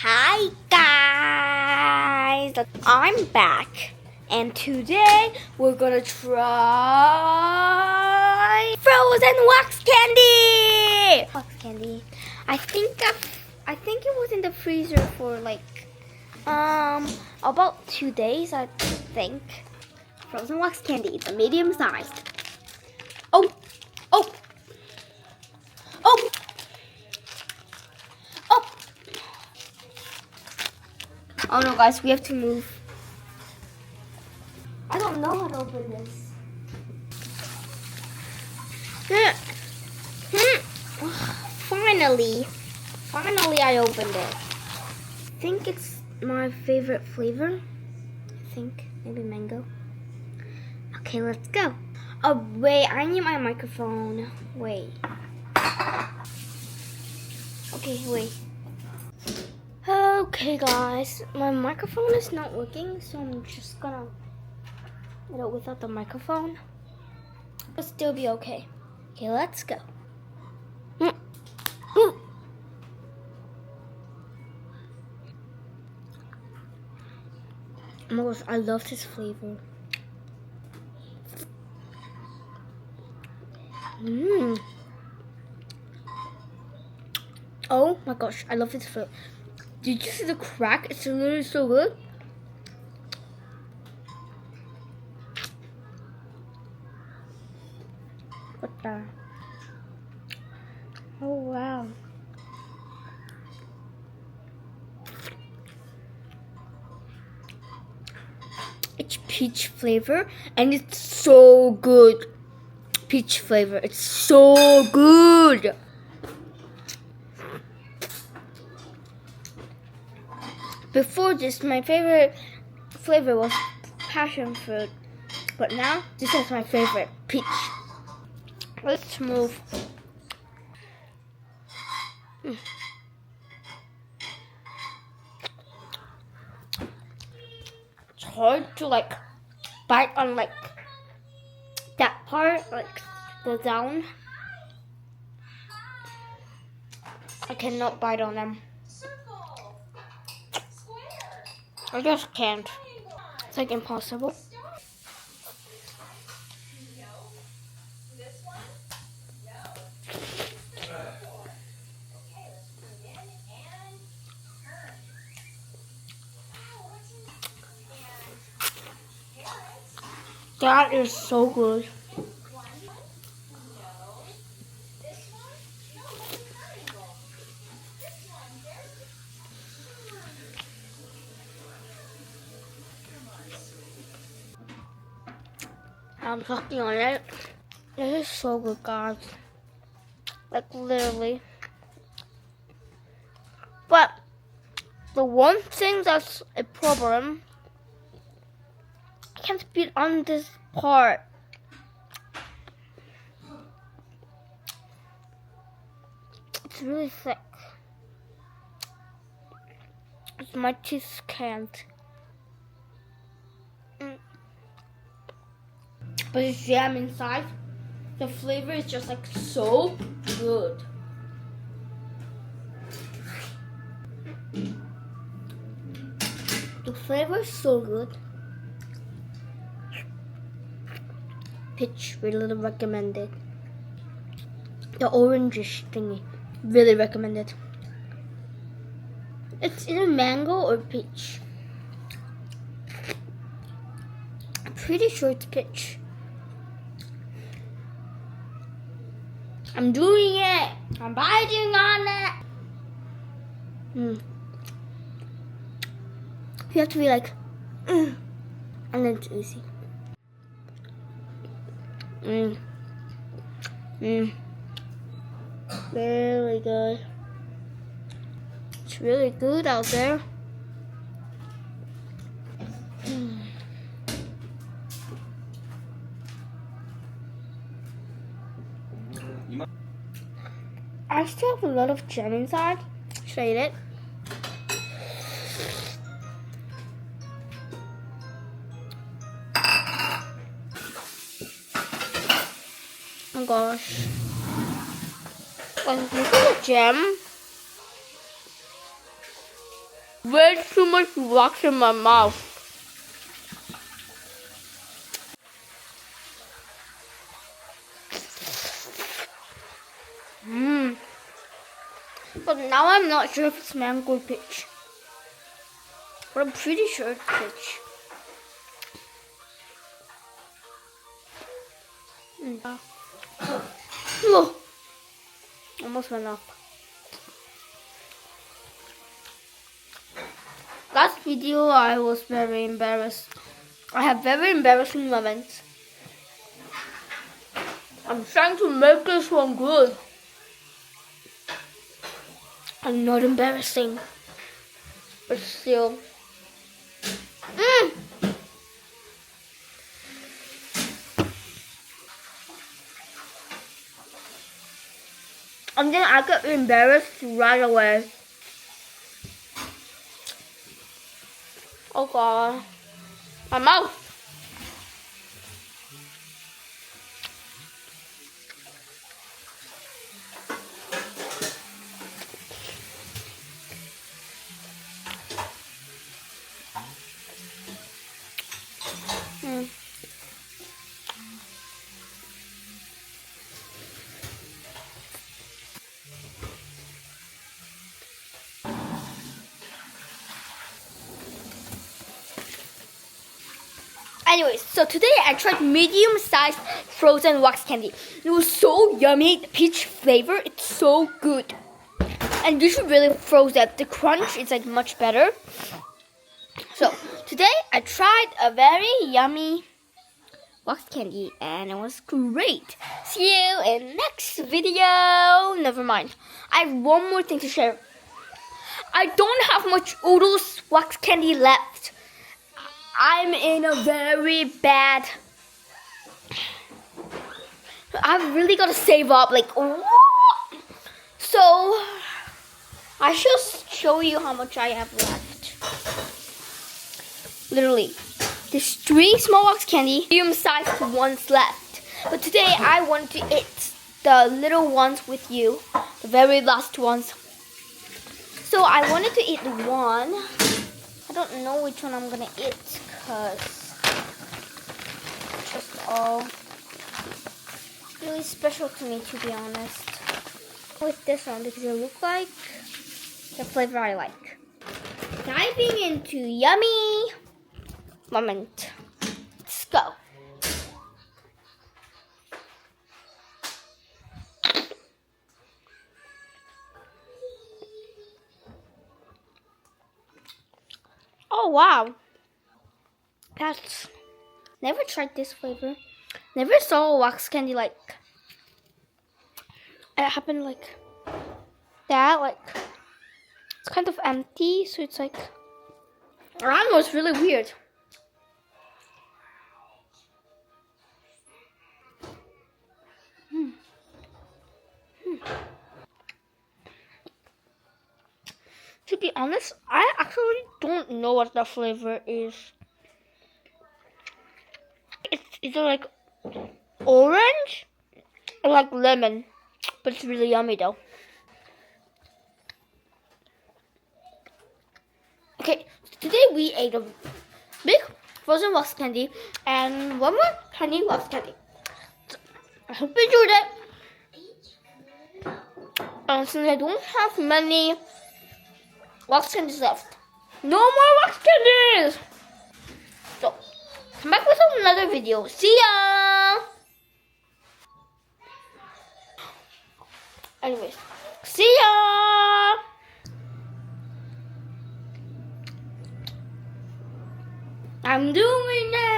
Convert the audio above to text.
Hi guys, I'm back and today we're gonna try frozen wax candy. Wax candy. I think it was in the freezer for like about 2 days, I think. Frozen wax candy, the medium sized. Oh, oh, oh. Oh no guys, we have to move. I don't know how to open this. Finally I opened it. I think it's my favorite flavor. I think, maybe mango. Okay, let's go. Oh wait, I need my microphone. Wait. Okay, wait. Okay guys, my microphone is not working, so I'm just gonna do it without the microphone. It'll still be okay. Okay, let's go. Oh my gosh, I love this flavor. Oh my gosh, I love this flavor. Did you see the crack? It's literally so good. What the? Oh wow. It's peach flavor and it's so good. Peach flavor, it's so good. Before this, my favorite flavor was passion fruit, but now this is my favorite, peach. Let's move. It's hard to like bite on like that part, like the down. I cannot bite on them. I just can't. It's like impossible. That is so good. I'm sucking on it. It is so good, guys. Like literally. But the one thing that's a problem, I can't beat on this part. It's really thick. My teeth can't. But it's jam inside. The flavor is just like so good. The flavor is so good. Peach, really recommended. The orangish thingy, really recommended. It's either mango or peach. I'm pretty sure it's peach. I'm doing it. I'm biting on it. You have to be like, and then it's easy. Really good. It's really good out there. I still have a lot of jam inside. Should I eat it? Oh gosh. Look at the jam. Way too much wax in my mouth. But now I'm not sure if it's mango peach. But I'm pretty sure it's peach. Oh, almost went off. Last video I was very embarrassed. I have very embarrassing moments. I'm trying to make this one good. I'm not embarrassing. But still. And then I get embarrassed right away. Oh god. My mouth. Anyways, so today I tried medium-sized frozen wax candy. It was so yummy. The peach flavor, it's so good. And you should really froze that. The crunch is like much better. So today I tried a very yummy wax candy and it was great. See you in next video. Never mind. I have one more thing to share. I don't have much Ooodles wax candy left. I'm in a very bad. I've really got to save up. Like, so I shall show you how much I have left. Literally, there's 3 small wax candy, medium-sized ones left. But today I want to eat the little ones with you, the very last ones. So I wanted to eat one. I don't know which one I'm gonna eat because it's just all really special to me, to be honest. With this one because it looks like the flavor I like. Diving into yummy moment. Let's go. Oh wow. That's never tried this flavor. Never saw wax candy like it happened like that. Like it's kind of empty, so it's like around was really weird. To be honest, I actually don't know what the flavor is. It's either like orange or like lemon, but it's really yummy though. Okay, today we ate a big frozen wax candy and one more tiny wax candy. So, I hope you enjoyed it. And since I don't have many wax candies left, no more wax candies! So, come back with another video. See ya! Anyways, see ya! I'm doing it!